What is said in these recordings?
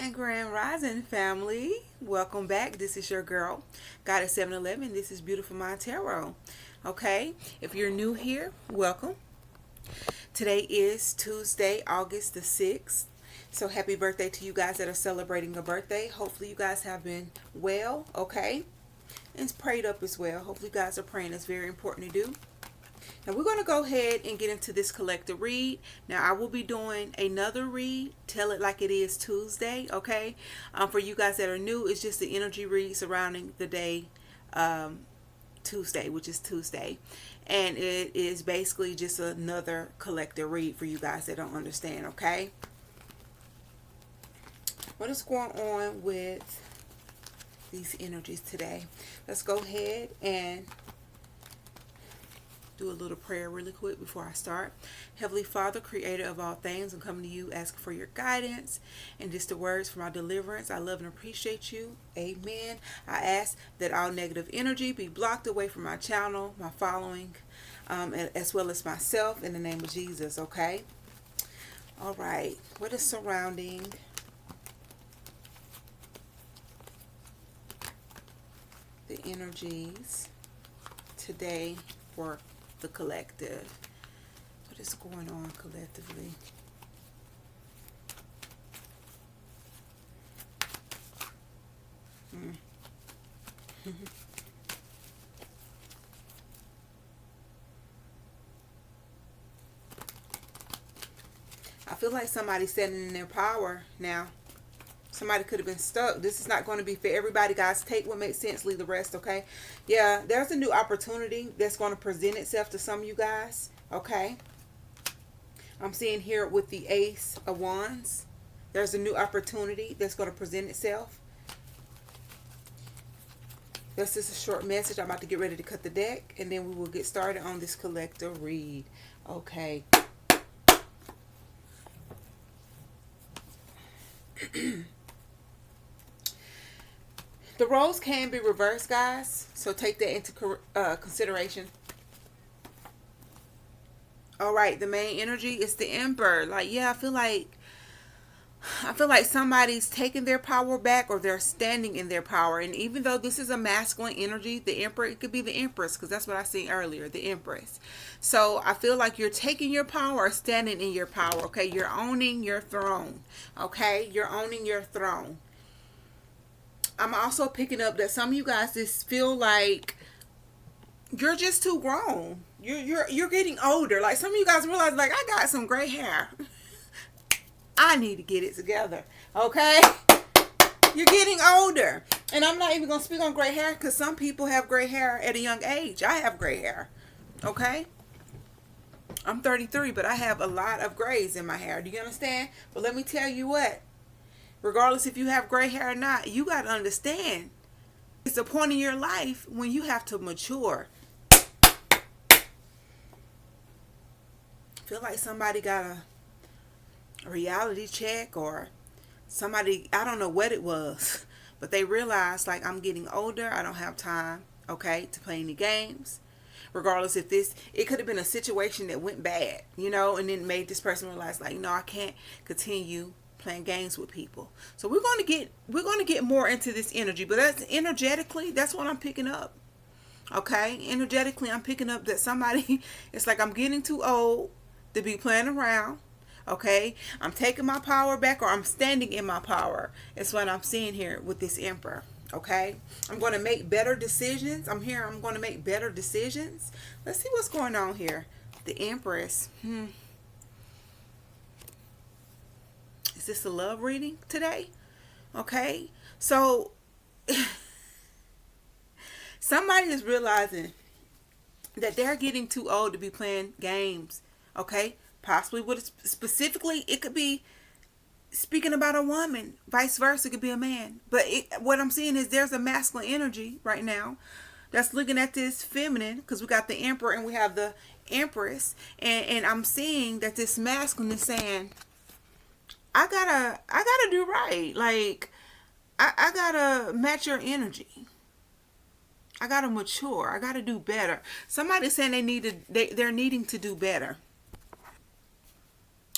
and Grand Rising family. Welcome back. This is your girl, Goddess 711. This is Beautiful Mind Tarot. Okay, if you're new here, welcome. Today is Tuesday, August the 6th. So happy birthday to you guys that are celebrating a birthday. Hopefully you guys have been well, okay? And prayed up as well. Hopefully you guys are praying. It's very important to do. Now we're going to go ahead and get into this collective read. Now I will be doing another read, Tell It Like It Is Tuesday, okay? For you guys that are new, it's just the energy read surrounding the day Tuesday, which is Tuesday. And it is basically just another collective read for you guys that don't understand, okay? What is going on with these energies today? Let's go ahead and do a little prayer really quick before I start. Heavenly Father, creator of all things, I'm coming to you asking for your guidance and just the words for my deliverance. I love and appreciate you. Amen. I ask that all negative energy be blocked away from my channel, my following, as well as myself, in the name of Jesus, okay? All right. What is surrounding the energies today for the collective? What is going on collectively? I feel like somebody's standing in their power now. Somebody could have been stuck. This is not going to be for everybody, guys. Take what makes sense, leave the rest, okay? Yeah, there's a new opportunity that's going to present itself to some of you guys, okay? I'm seeing here with the Ace of Wands. There's a new opportunity that's going to present itself. This is a short message. I'm about to get ready to cut the deck, and then we will get started on this collective read, okay? The roles can be reversed, guys, so take that into consideration. All right, the main energy is the Emperor. Like, yeah, I feel like somebody's taking their power back, or they're standing in their power. And even though this is a masculine energy, the Emperor, it could be the Empress, because that's what I seen earlier, the Empress. So I feel like you're taking your power, or standing in your power, okay? You're owning your throne, okay? You're owning your throne. I'm also picking up that some of you guys just feel like you're just too grown. You're getting older. Like, some of you guys realize, like, I got some gray hair. I need to get it together. Okay? You're getting older. And I'm not even going to speak on gray hair, because some people have gray hair at a young age. I have gray hair. Okay? I'm 33, but I have a lot of grays in my hair. Do you understand? But let me tell you what. Regardless if you have gray hair or not, you got to understand, it's a point in your life when you have to mature. Feel like somebody got a reality check, or somebody, I don't know what it was, but they realized, like, I'm getting older. I don't have time, okay, to play any games. Regardless if it could have been a situation that went bad, you know, and then made this person realize, like, no, I can't continue playing games with people. So we're going to get more into this energy, but that's energetically, that's what I'm picking up. Okay, energetically, I'm picking up that somebody, it's like, I'm getting too old to be playing around. Okay, I'm taking my power back, or I'm standing in my power. It's what I'm seeing here with this Emperor. Okay, I'm going to make better decisions. I'm going to make better decisions. Let's see what's going on here. The Empress. Is this a love reading today? Okay, so somebody is realizing that they're getting too old to be playing games. Okay, possibly specifically, it could be speaking about a woman. Vice versa, it could be a man. But what I'm seeing is there's a masculine energy right now that's looking at this feminine, because we got the Emperor and we have the Empress, and I'm seeing that this masculine is saying, I gotta do right. Like, I gotta match your energy. I gotta mature. I gotta do better. Somebody's saying they're needing to do better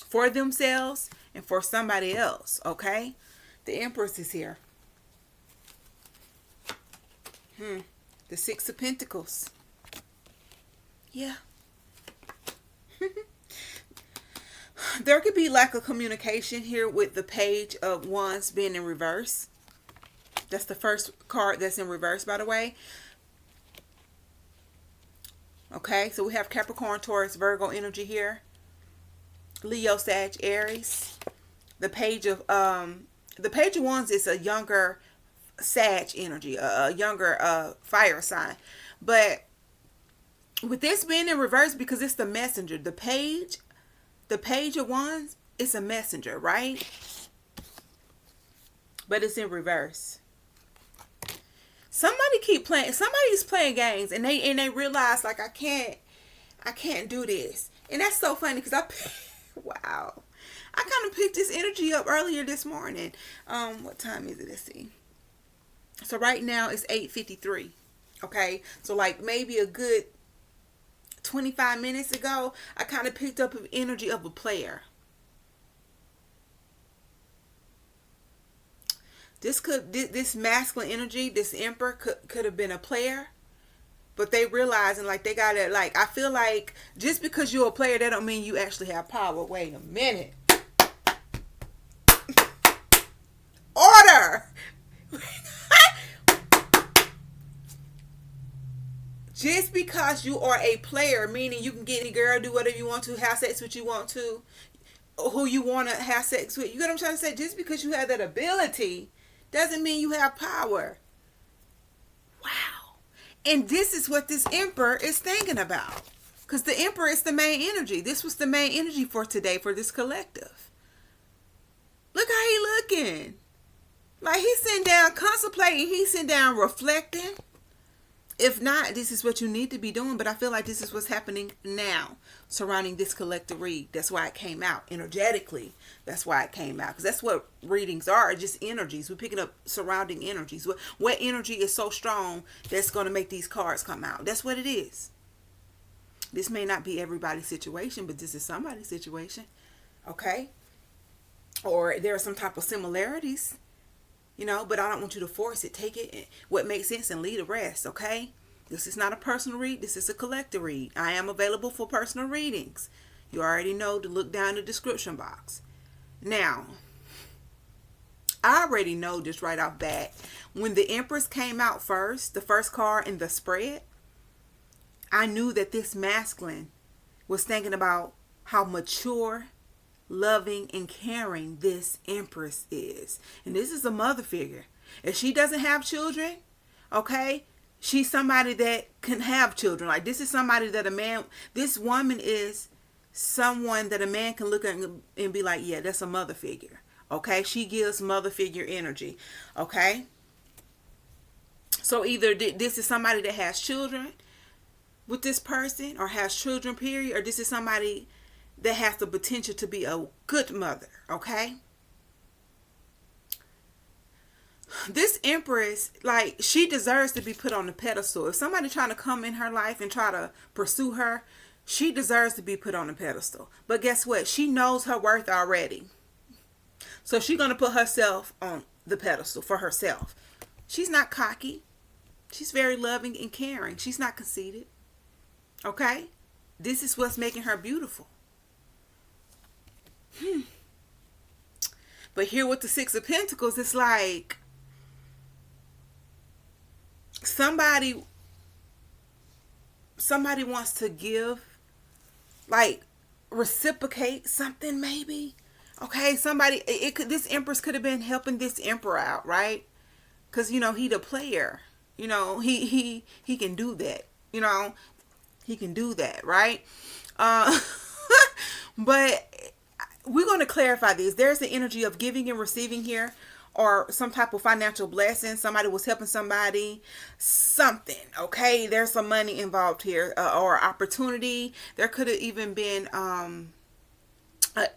for themselves and for somebody else. Okay, The Empress is here. The Six of Pentacles. Yeah. There could be lack of communication here with the Page of Wands being in reverse. That's the first card that's in reverse, by the way. Okay, so we have Capricorn, Taurus, Virgo energy here. Leo, Sag, Aries. The Page of Wands is a younger Sag energy, a younger fire sign. But with this being in reverse, because it's the messenger, the Page of Wands, it's a messenger, right? But it's in reverse. Somebody's playing games, and they realize, like, I can't do this. And that's so funny because wow. I kind of picked this energy up earlier this morning. What time is it? Let's see. So right now it's 8:53. Okay. So like maybe a good 25 minutes ago, I kind of picked up an energy of a player. This masculine energy, this Emperor could have been a player. But they realizing, like, they got it. Like, I feel like just because you're a player, that don't mean you actually have power. Wait a minute. Order. Just because you are a player, meaning you can get any girl, do whatever you want to, have sex with you want to, who you want to have sex with. You get what I'm trying to say? Just because you have that ability doesn't mean you have power. Wow. And this is what this Emperor is thinking about. Because the Emperor is the main energy. This was the main energy for today for this collective. Look how he looking. Like he's sitting down contemplating. He's sitting down reflecting. If not, this is what you need to be doing. But I feel like this is what's happening now surrounding this collective read. That's why it came out energetically. That's why it came out. Because that's what readings are. Just energies. We're picking up surrounding energies. What energy is so strong that's going to make these cards come out? That's what it is. This may not be everybody's situation, but this is somebody's situation. Okay? Or there are some type of similarities. You know, but I don't want you to force it. Take it, what makes sense, and leave the rest, okay? This is not a personal read. This is a collective read. I am available for personal readings. You already know to look down the description box. Now, I already know just right off bat. When the Empress came out first, the first card in the spread, I knew that this masculine was thinking about how mature, loving, and caring this Empress is. And this is a mother figure. If she doesn't have children, okay, she's somebody that can have children. Like, this is somebody that this woman is someone that a man can look at and be like, yeah, that's a mother figure. Okay, she gives mother figure energy. Okay, so either this is somebody that has children with this person, or has children, period, or this is somebody that has the potential to be a good mother, okay? This Empress, like, she deserves to be put on the pedestal. If somebody trying to come in her life and try to pursue her, she deserves to be put on the pedestal. But guess what? She knows her worth already. So she's going to put herself on the pedestal for herself. She's not cocky. She's very loving and caring. She's not conceited. Okay? This is what's making her beautiful. But here with the Six of Pentacles, it's like somebody wants to give, like, reciprocate something, maybe. Okay, this Empress could have been helping this Emperor out, right? Because, you know, he the player. You know, he can do that. You know, he can do that, right? But we're going to clarify this. There's the energy of giving and receiving here, or some type of financial blessing. Somebody was helping somebody, something, okay? There's some money involved here, or opportunity. There could have even been an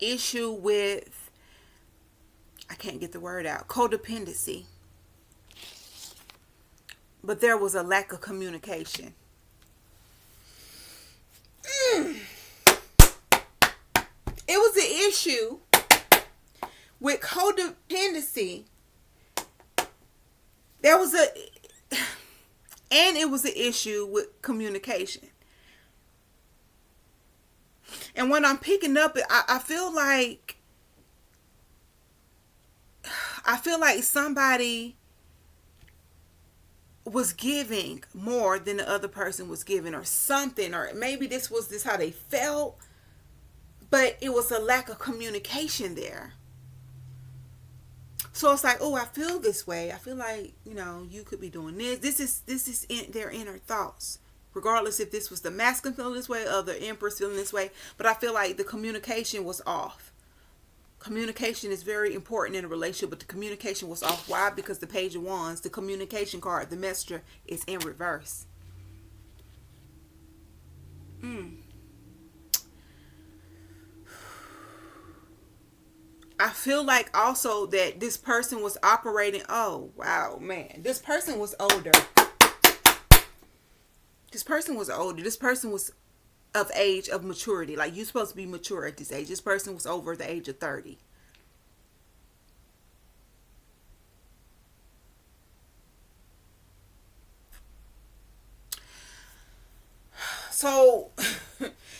issue with, I can't get the word out, codependency. But there was a lack of communication. It was an issue with codependency There was a, and it was an issue with communication. And when I'm picking up, I feel like somebody was giving more than the other person was giving, or something, or maybe this was this how they felt, but it was a lack of communication there. So it's like, oh, I feel this way. I feel like, you could be doing this. This is in their inner thoughts. Regardless if this was the masculine feeling this way or the empress feeling this way. But I feel like the communication was off. Communication is very important in a relationship, but the communication was off. Why? Because the Page of Wands, the communication card, the messenger, is in reverse. I feel like also that this person was operating. Oh, wow, man. This person was older. This person was older. This person was of age, of maturity. Like, you're supposed to be mature at this age. This person was over the age of 30. So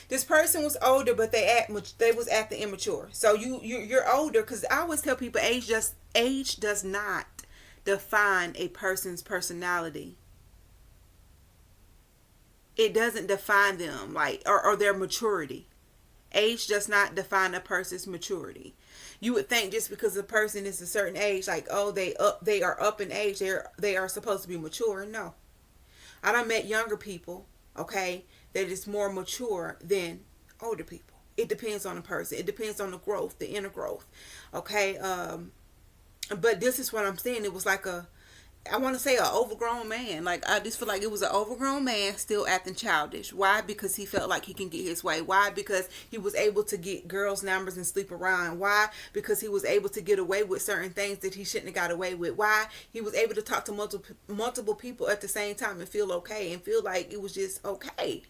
this person was older, but they was acting immature. So you're older, because I always tell people age does not define a person's personality. It doesn't define them, like, or their maturity. Age does not define a person's maturity. You would think just because a person is a certain age, like, oh, they are up in age, they are supposed to be mature. No, I done met younger people, okay, that is more mature than older people. It depends on the person. It depends on the growth, the inner growth, okay. But this is what I'm saying. It was like I want to say an overgrown man. Like, I just feel like it was an overgrown man still acting childish. Why? Because he felt like he can get his way. Why? Because he was able to get girls' numbers and sleep around. Why? Because he was able to get away with certain things that he shouldn't have got away with. Why? He was able to talk to multiple people at the same time and feel okay and feel like it was just okay.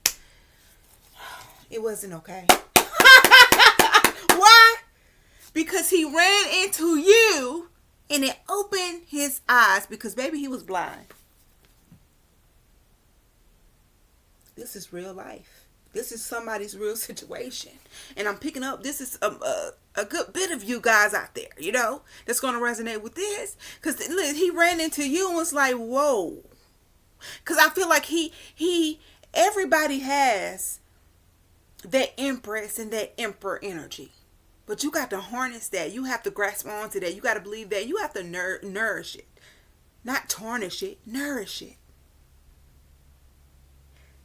It wasn't okay. Why? Because he ran into you. And it opened his eyes, because baby, he was blind. This is real life. This is somebody's real situation. And I'm picking up, this is a good bit of you guys out there, that's going to resonate with this. Because he ran into you and was like, whoa. Because I feel like everybody has that empress and that emperor energy. But you got to harness that. You have to grasp onto that. You got to believe that. You have to nourish it. Not tarnish it. Nourish it.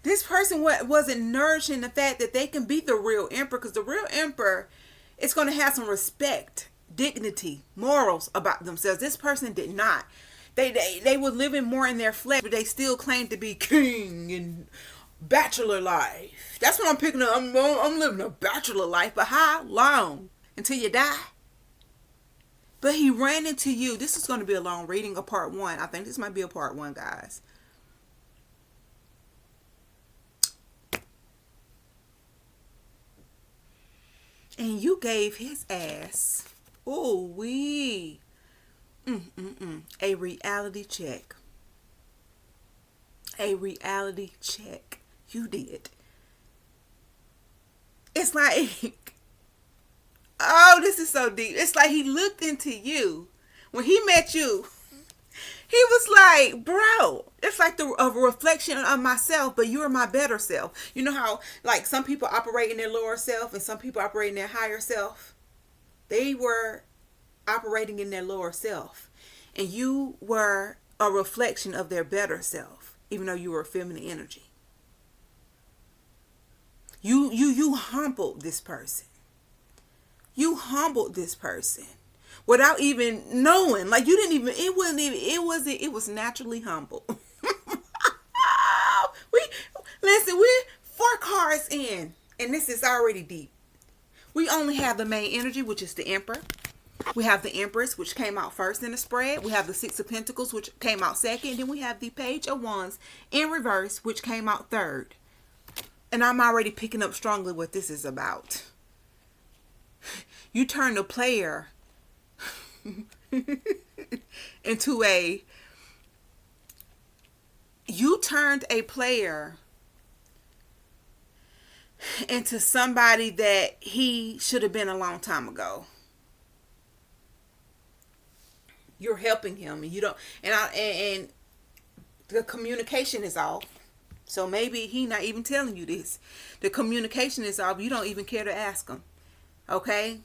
This person wasn't nourishing the fact that they can be the real emperor. Because the real emperor is going to have some respect, dignity, morals about themselves. This person did not. They were living more in their flesh. But they still claimed to be king and bachelor life. That's what I'm picking up. I'm living a bachelor life, but how long? Until you die. But he ran into you. This is going to be a long reading, a part 1. I think this might be a part 1, guys. And you gave his ass, a reality check. A reality check. You did. It's like, oh, this is so deep. It's like he looked into you. When he met you, he was like, bro, it's like a reflection of myself, but you're my better self. You know how, like, some people operate in their lower self and some people operate in their higher self? They were operating in their lower self. And you were a reflection of their better self, even though you were feminine energy. You humbled this person. You humbled this person without even knowing. Like, you didn't even, it was naturally humble. We're 4 cards in, and this is already deep. We only have the main energy, which is the Emperor. We have the Empress, which came out first in the spread. We have the 6 of Pentacles, which came out second. And then we have the Page of Wands in reverse, which came out third. And I'm already picking up strongly what this is about. You turn the player into a You turned a player into somebody that he should have been a long time ago. You're helping him, and you don't. And the communication is off. So maybe he not even telling you this. The communication is off. You don't even care to ask him. Okay?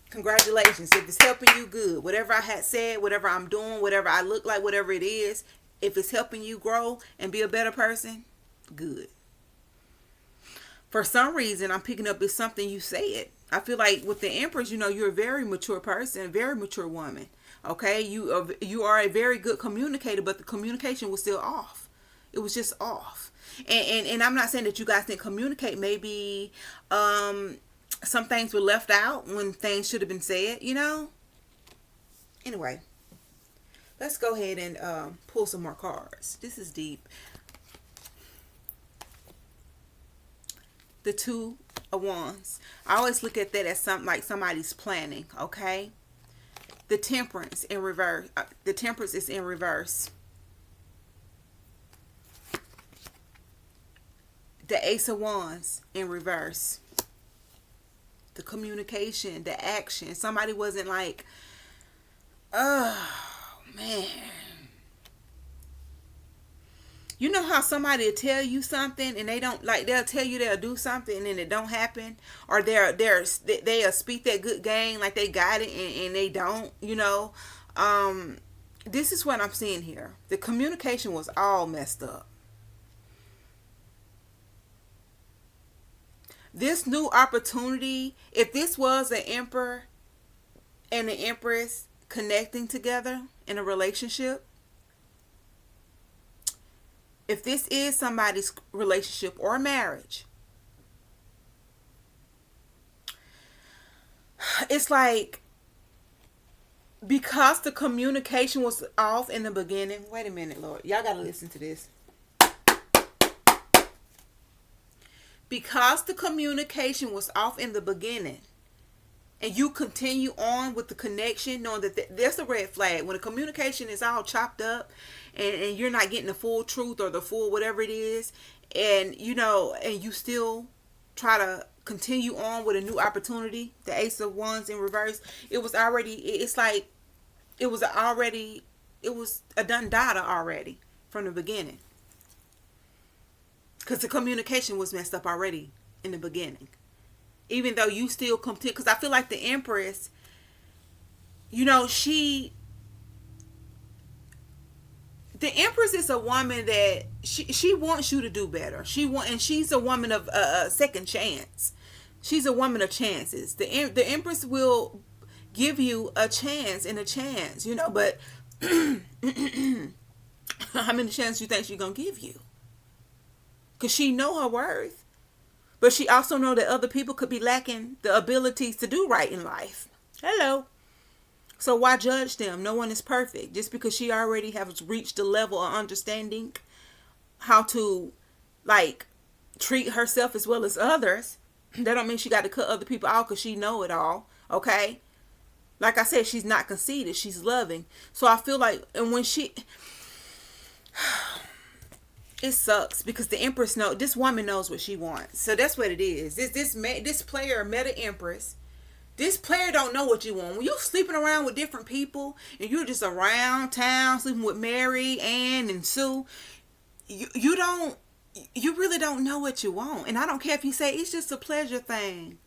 Congratulations. If it's helping you, good. Whatever I had said, whatever I'm doing, whatever I look like, whatever it is, if it's helping you grow and be a better person, good. For some reason, I'm picking up it's something you said. I feel like with the Empress, you're a very mature person, a very mature woman. Okay? You are a very good communicator, but the communication was still off. It was just off. And I'm not saying that you guys didn't communicate. Maybe some things were left out when things should have been said, Anyway, let's go ahead and pull some more cards. This is deep. The Two of Wands. I always look at that as something like somebody's planning, okay? The Temperance in reverse. The Temperance is in reverse. The Ace of Wands in reverse. The communication, the action. Somebody wasn't like, oh, man. You know how somebody will tell you something and they don't, like, they'll tell you they'll do something and then it don't happen? Or they'll speak that good game like they got it and they don't, This is what I'm seeing here. The communication was all messed up. This new opportunity, if this was an Emperor and an Empress connecting together in a relationship, if this is somebody's relationship or marriage, it's like, because the communication was off in the beginning. Wait a minute, Lord. Y'all got to listen to this. Because the communication was off in the beginning, and you continue on with the connection, knowing that there's a red flag. When the communication is all chopped up and you're not getting the full truth or the full whatever it is, and and you still try to continue on with a new opportunity, the Ace of Wands in reverse, it was a done data already from the beginning. Because the communication was messed up already in the beginning. Even though you still continue, because I feel like the Empress, the Empress is a woman that she wants you to do better. And she's a woman of a second chance. She's a woman of chances. The Empress will give you a chance and a chance, but how many chances you think she's going to give you? Because she know her worth. But she also know that other people could be lacking the abilities to do right in life. Hello. So why judge them? No one is perfect. Just because she already has reached the level of understanding how to, treat herself as well as others, that don't mean she got to cut other people out because she know it all. Okay? Like I said, she's not conceited. She's loving. So I feel like, and when she... It sucks because the Empress this woman knows what she wants. So that's what it is. This player met an Empress. This player don't know what you want. When you're sleeping around with different people and you're just around town sleeping with Mary, Ann, and Sue, you really don't know what you want. And I don't care if you say it's just a pleasure thing.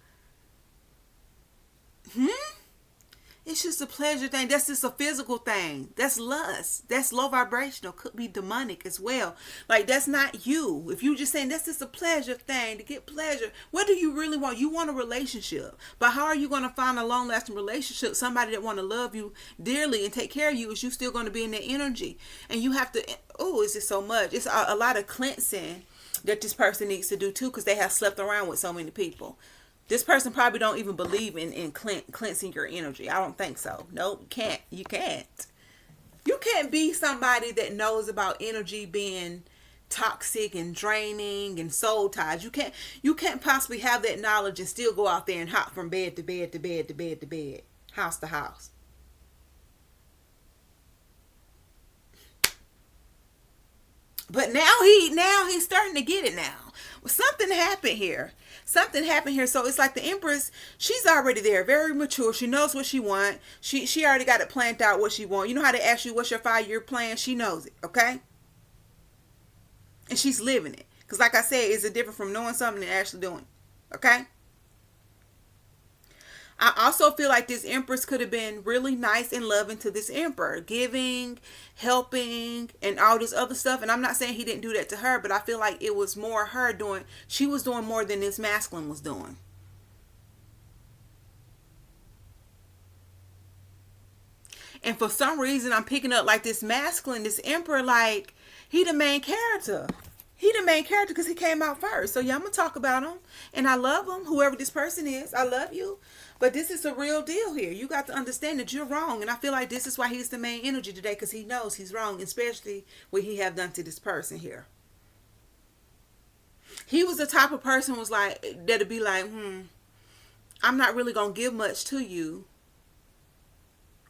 It's just a pleasure thing. That's just a physical thing. That's lust. That's low vibrational. Could be demonic as well. That's not you. If you just saying that's just a pleasure thing to get pleasure, what do you really want? You want a relationship. But how are you going to find a long-lasting relationship? Somebody that want to love you dearly and take care of you, is you still going to be in that energy. And you have to, it's just so much. It's a lot of cleansing that this person needs to do too, because they have slept around with so many people. This person probably don't even believe in cleansing your energy. I don't think so. Nope, you can't. You can't be somebody that knows about energy being toxic and draining and soul ties. You can't possibly have that knowledge and still go out there and hop from bed to bed to bed to bed to bed, house to house. But now he's starting to get it now. Well, something happened here. Something happened here. So it's like the Empress, she's already there, very mature. She knows what she wants. She already got it planned out what she wants. You know how they ask you what's your 5-year plan? She knows it, okay? And she's living it. Because like I said, it's different from knowing something and actually doing it. Okay? I also feel like this Empress could have been really nice and loving to this Emperor, giving, helping, and all this other stuff. And I'm not saying he didn't do that to her, but I feel like it was more her doing, she was doing more than this masculine was doing. And for some reason, I'm picking up like this masculine, this Emperor, like he the main character. He the main character because he came out first. So yeah, I'm going to talk about him. And I love him, whoever this person is. I love you. But this is a real deal here. You got to understand that you're wrong. And I feel like this is why he's the main energy today, because he knows he's wrong, especially what he have done to this person here. He was the type of person was like, that'd be like, I'm not really going to give much to you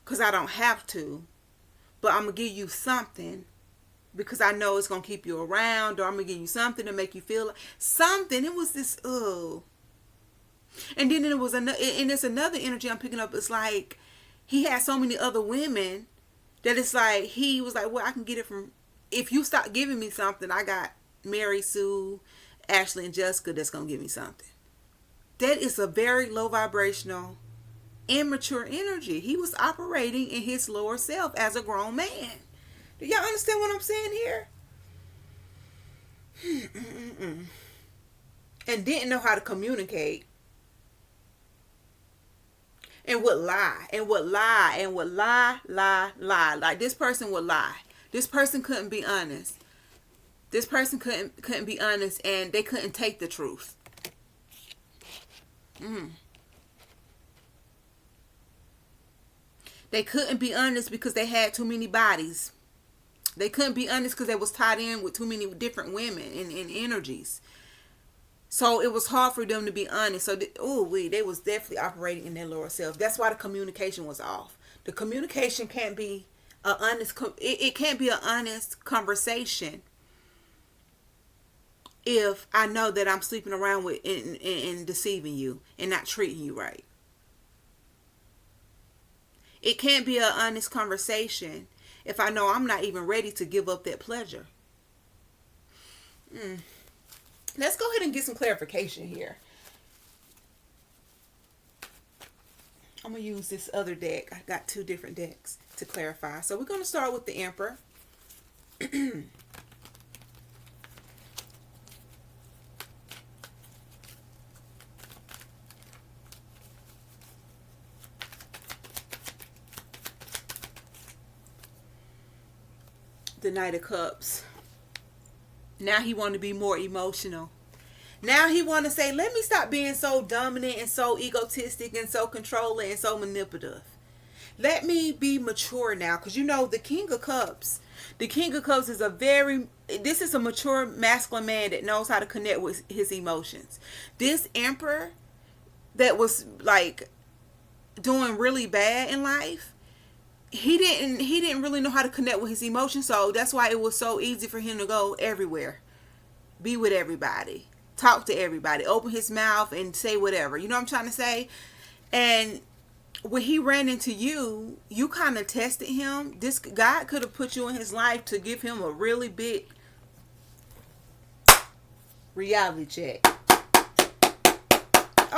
because I don't have to. But I'm going to give you something because I know it's going to keep you around, or I'm going to give you something to make you feel like something. It was this, And then it was another, and it's another energy I'm picking up. It's like he had so many other women that it's like he was like, well, I can get it from, if you stop giving me something, I got Mary Sue, Ashley, and Jessica that's going to give me something. That is a very low vibrational, immature energy. He was operating in his lower self as a grown man. Do y'all understand what I'm saying here? And didn't know how to communicate. And would lie. Like this person would lie. This person couldn't be honest. This person couldn't be honest, and they couldn't take the truth. They couldn't be honest because they had too many bodies. They couldn't be honest because they was tied in with too many different women and energies. So it was hard for them to be honest. So they was definitely operating in their lower self. That's why the communication was off. The communication can't be a honest. It can't be an honest conversation if I know that I'm sleeping around with and deceiving you and not treating you right. It can't be an honest conversation if I know I'm not even ready to give up that pleasure. Let's go ahead and get some clarification here. I'm going to use this other deck. I got 2 different decks to clarify. So we're going to start with the Emperor. The Knight of Cups. Now he want to be more emotional. Now he want to say, let me stop being so dominant and so egotistic and so controlling and so manipulative. Let me be mature now. Because you know, the King of Cups is this is a mature masculine man that knows how to connect with his emotions. This Emperor that was like doing really bad in life, he didn't really know how to connect with his emotions. So that's why it was so easy for him to go everywhere, be with everybody, talk to everybody, open his mouth and say whatever. You know what I'm trying to say? And when he ran into you, you kind of tested him. This God could have put you in his life to give him a really big reality check.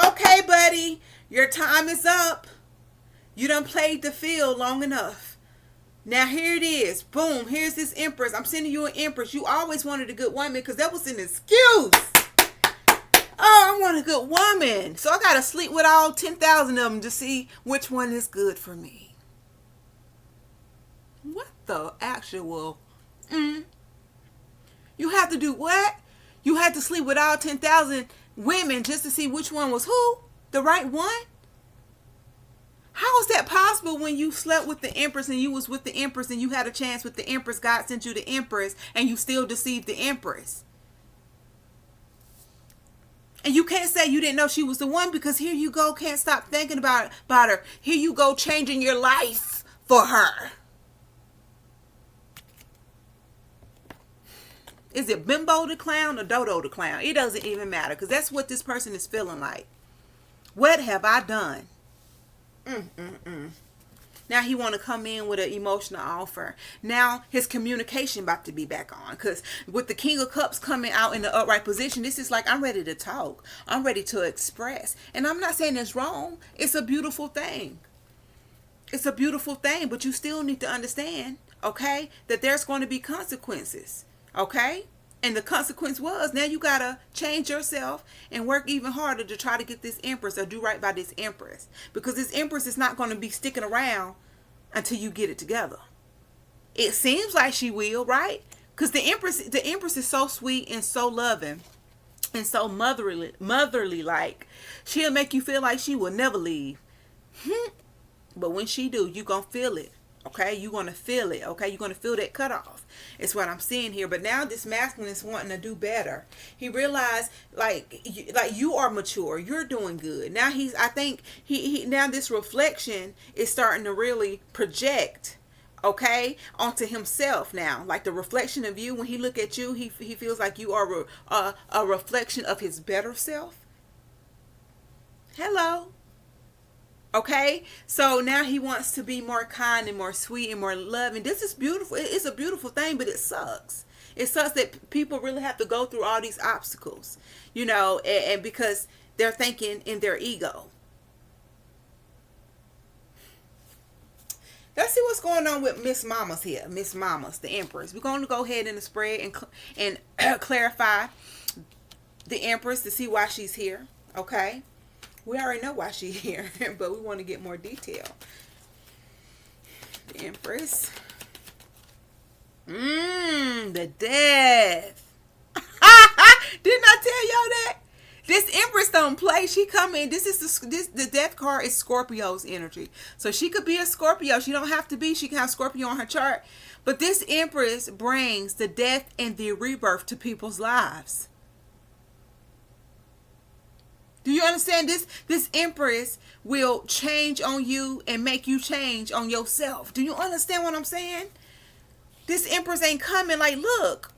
Okay, buddy, your time is up. You done played the field long enough. Now here it is. Boom. Here's this Empress. I'm sending you an Empress. You always wanted a good woman because that was an excuse. Oh, I want a good woman. So I got to sleep with all 10,000 of them to see which one is good for me. What the actual? You have to do what? You had to sleep with all 10,000 women just to see which one was who? The right one? How is that possible when you slept with the Empress and you was with the Empress and you had a chance with the Empress, God sent you the Empress, and you still deceived the Empress? And you can't say you didn't know she was the one, because here you go, can't stop thinking about her. Here you go, changing your life for her. Is it Bimbo the clown or Dodo the clown? It doesn't even matter, because that's what this person is feeling like. What have I done? Now he want to come in with an emotional offer. Now his communication about to be back on, because with the King of Cups coming out in the upright position, this is like, I'm ready to talk. I'm ready to express. And I'm not saying it's wrong. It's a beautiful thing. It's a beautiful thing, but you still need to understand, okay, that there's going to be consequences, okay? And the consequence was, now you got to change yourself and work even harder to try to get this Empress, or do right by this Empress. Because this Empress is not going to be sticking around until you get it together. It seems like she will, right? Because the Empress is so sweet and so loving and so motherly like. She'll make you feel like she will never leave. But when she do, you going to feel it. Okay, you're going to feel it. Okay, you're going to feel that cutoff. It's what I'm seeing here. But now this masculine is wanting to do better. He realized, like you are mature. You're doing good. Now I think now this reflection is starting to really project, okay, onto himself now. Like the reflection of you, when he look at you, he feels like you are a reflection of his better self. Hello. Okay, so now he wants to be more kind and more sweet and more loving. This is beautiful. It's a beautiful thing, but it sucks. It sucks that people really have to go through all these obstacles, and because they're thinking in their ego. Let's see what's going on with Miss Mamas here. Miss Mamas, the Empress. We're going to go ahead in the spread and clarify the Empress to see why she's here. Okay. We already know why she's here, but we want to get more detail. The Empress. The Death. Didn't I tell y'all that? This Empress don't play. She come in. The Death card is Scorpio's energy. So she could be a Scorpio. She don't have to be. She can have Scorpio on her chart. But this Empress brings the death and the rebirth to people's lives. Do you understand this? This Empress will change on you and make you change on yourself. Do you understand what I'm saying? This Empress ain't coming like, look,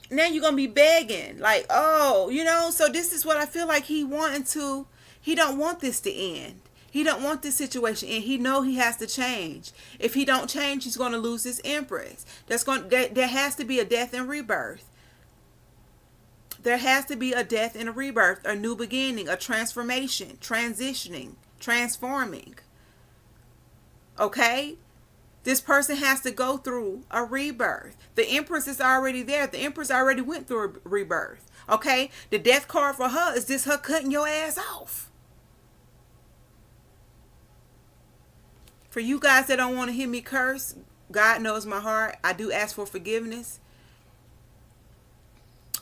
now you're going to be begging. Like, oh, so this is what I feel like he don't want this to end. He don't want this situation, and he know he has to change. If he don't change, he's going to lose this Empress. There has to be a death and rebirth. There has to be a death and a rebirth, a new beginning, a transformation, transitioning, transforming. Okay? This person has to go through a rebirth. The Empress is already there. The Empress already went through a rebirth. Okay? The death card for her is just her cutting your ass off. For you guys that don't want to hear me curse, God knows my heart. I do ask for forgiveness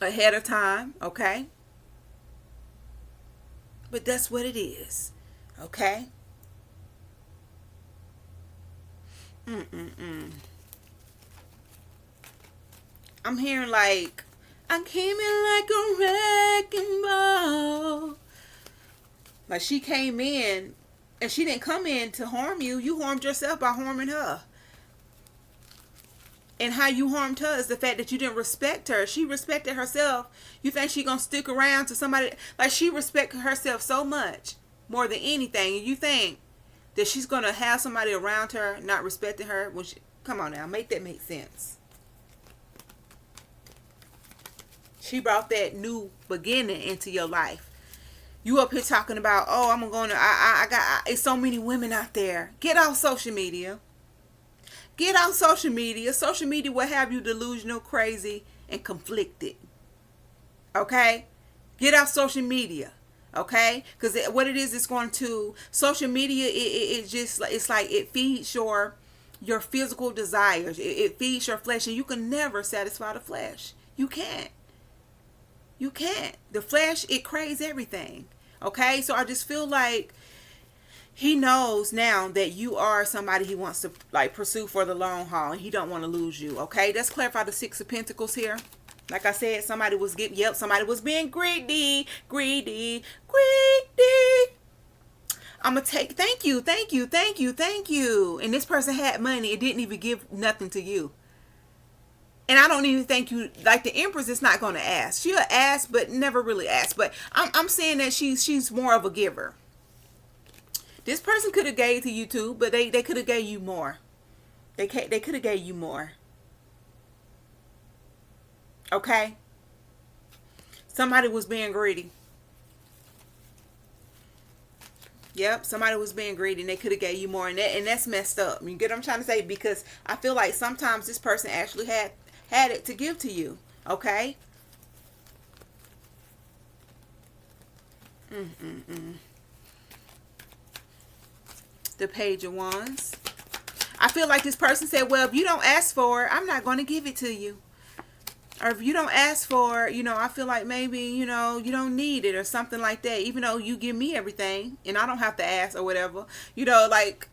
ahead of time, okay? But that's what it is, okay? I'm hearing like, I came in like a wrecking ball. Like she came in, and she didn't come in to harm you. You harmed yourself by harming her. And how you harmed her is the fact that you didn't respect her. She respected herself. You think she gonna stick around to somebody? Like, she respected herself so much, more than anything. And you think that she's gonna have somebody around her not respecting her? Come on now, make that make sense. She brought that new beginning into your life. You up here talking about, oh, I'm gonna, it's so many women out there. Get off social media. Get off social media. Social media will have you delusional, crazy, and conflicted. Okay? Get off social media. Okay? Because what it is, it's going to, social media, it just, it's like it feeds your physical desires. It feeds your flesh, and you can never satisfy the flesh. You can't. You can't. The flesh, it craves everything. Okay? So I just feel like he knows now that you are somebody he wants to pursue for the long haul, and he don't want to lose you. Okay, let's clarify the Six of Pentacles here. Like I said, somebody was somebody was being greedy. I'm gonna take, thank you. And this person had money. It didn't even give nothing to you. And I don't even think you like the Empress is not going to ask. She'll ask, but never really ask. But I'm saying that she's more of a giver. This person could have gave to you too, but they could have gave you more. They could have gave you more. Okay. Somebody was being greedy. Yep, somebody was being greedy and they could have gave you more, and that's messed up. You get what I'm trying to say? Because I feel like sometimes this person actually had it to give to you. Okay. The Page of Wands. I feel like this person said, well, if you don't ask for it, I'm not going to give it to you. Or if you don't ask for, I feel like maybe, you don't need it or something like that. Even though you give me everything and I don't have to ask or whatever. Like,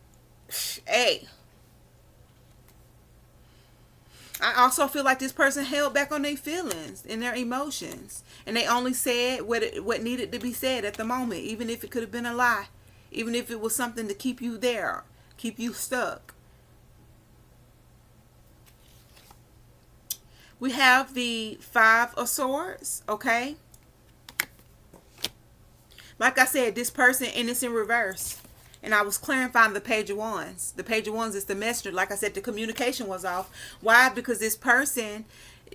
hey. I also feel like this person held back on their feelings and their emotions. And they only said what needed to be said at the moment. Even if it could have been a lie. Even if it was something to keep you there. Keep you stuck. We have the Five of Swords, okay? Like I said, this person, and it's in reverse. And I was clarifying the Page of Wands. The Page of Wands is the messenger. Like I said, the communication was off. Why? Because this person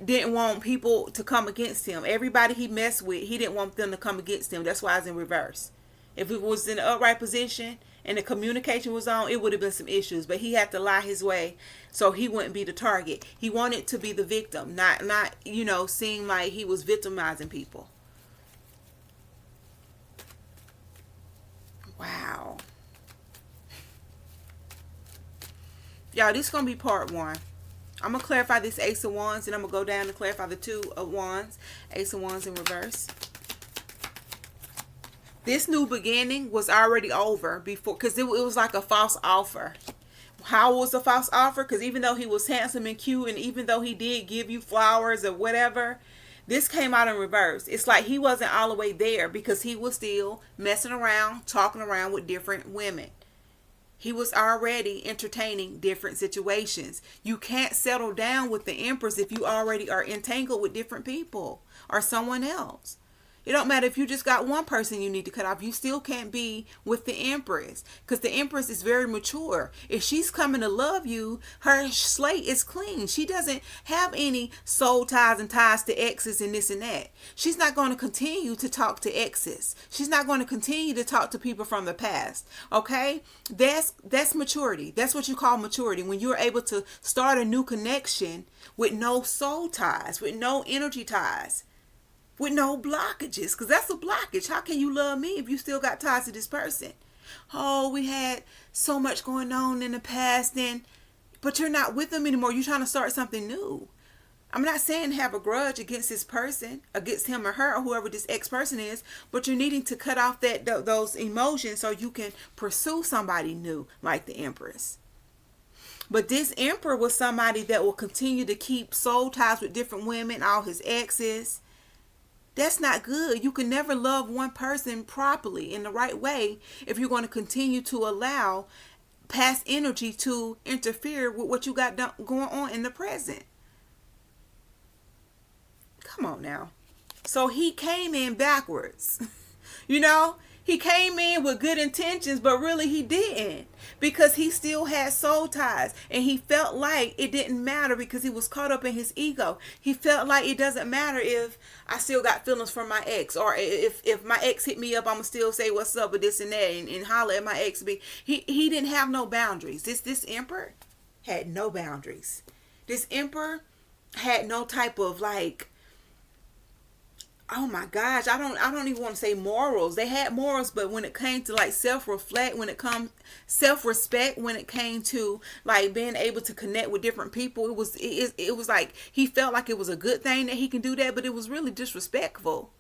didn't want people to come against him. Everybody he messed with, he didn't want them to come against him. That's why it's in reverse. If it was in the upright position and the communication was on, it would have been some issues. But he had to lie his way so he wouldn't be the target. He wanted to be the victim, not seem like he was victimizing people. Wow. Y'all, this is going to be part one. I'm going to clarify this Ace of Wands, and I'm going to go down and clarify the Two of Wands. Ace of Wands in reverse. This new beginning was already over before, because it was like a false offer. How was a false offer? Because even though he was handsome and cute, and even though he did give you flowers or whatever, this came out in reverse. It's like he wasn't all the way there because he was still messing around, talking around with different women. He was already entertaining different situations. You can't settle down with the Empress if you already are entangled with different people or someone else. It don't matter if you just got one person you need to cut off. You still can't be with the Empress because the Empress is very mature. If she's coming to love you, her slate is clean. She doesn't have any soul ties and ties to exes and this and that. She's not going to continue to talk to exes. She's not going to continue to talk to people from the past. Okay? That's maturity. That's what you call maturity. When you're able to start a new connection with no soul ties, with no energy ties. With no blockages, because that's a blockage. How can you love me if you still got ties to this person? Oh, we had so much going on in the past, but you're not with them anymore. You're trying to start something new. I'm not saying have a grudge against this person, against him or her, or whoever this ex-person is, but you're needing to cut off those emotions so you can pursue somebody new, like the Empress. But this Emperor was somebody that will continue to keep soul ties with different women, all his exes. That's not good. You can never love one person properly in the right way if you're going to continue to allow past energy to interfere with what you got going on in the present. Come on now. So he came in backwards. He came in with good intentions, but really he didn't, because he still had soul ties, and he felt like it didn't matter because he was caught up in his ego. He felt like it doesn't matter if I still got feelings from my ex, or if my ex hit me up, I'm gonna still say what's up with this and that and holler at my ex. He didn't have no boundaries. This Emperor had no boundaries. This Emperor had no type of like, oh my gosh, I don't even want to say morals. They had morals, but when it came to like self-respect, when it came to like being able to connect with different people, it was like he felt like it was a good thing that he can do that, but it was really disrespectful.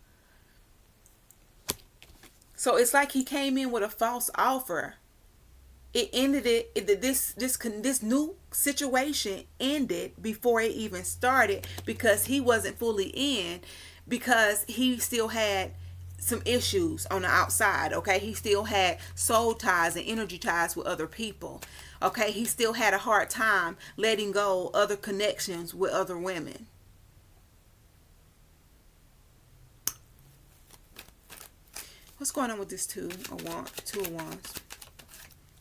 So it's like he came in with a false offer. This new situation ended before it even started because he wasn't fully in, because he still had some issues on the outside. Okay, he still had soul ties and energy ties with other people. Okay, he still had a hard time letting go other connections with other women. What's going on with this two of wands?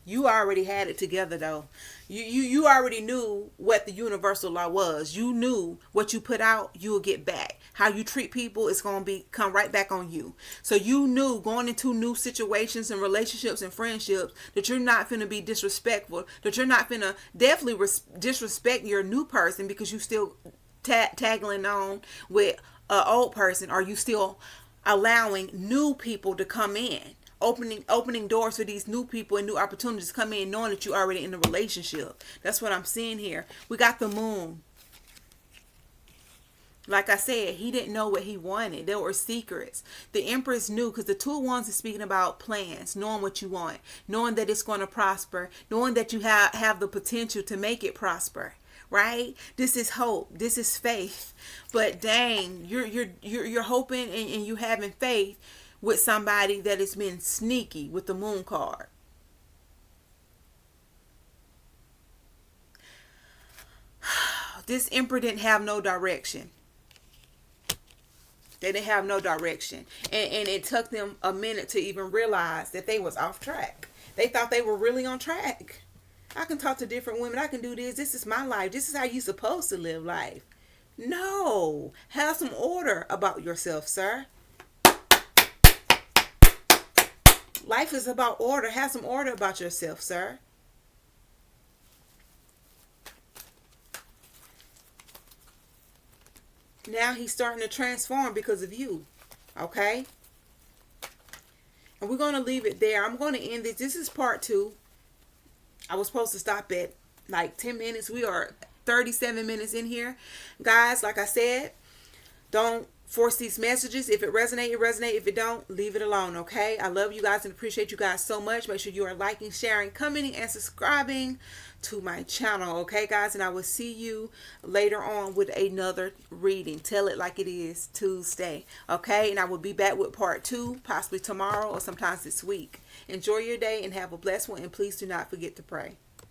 You already had it together though. You already knew what the universal law was. You knew what you put out, you'll get back. How you treat people is going to come right back on you. So you knew going into new situations and relationships and friendships that you're not going to be disrespectful, that you're not going to definitely disrespect your new person because you still tagging on with an old person, or you still allowing new people to come in, opening doors for these new people and new opportunities to come in, knowing that you're already in a relationship. That's what I'm seeing here. We got the moon. Like I said, he didn't know what he wanted. There were secrets. The Empress knew, because the two of wands is speaking about plans, knowing what you want, knowing that it's going to prosper, knowing that you have the potential to make it prosper. Right? This is hope. This is faith. But dang, you're hoping and you having faith with somebody that has been sneaky with the moon card. This Emperor didn't have no direction. They didn't have no direction. And it took them a minute to even realize that they was off track. They thought they were really on track. I can talk to different women. I can do this. This is my life. This is how you're supposed to live life. No. Have some order about yourself, sir. Life is about order. Have some order about yourself, sir. Now he's starting to transform because of you. Okay? And we're going to leave it there. I'm going to end this. This is part 2. I was supposed to stop at like 10 minutes. We are 37 minutes in here. Guys, like I said, don't force these messages. If it resonates, it resonates. If it don't, leave it alone, okay? I love you guys and appreciate you guys so much. Make sure you are liking, sharing, commenting, and subscribing to my channel, okay, guys? And I will see you later on with another reading. Tell it like it is, Tuesday, okay? And I will be back with part 2, possibly tomorrow or sometimes this week. Enjoy your day and have a blessed one. And please do not forget to pray.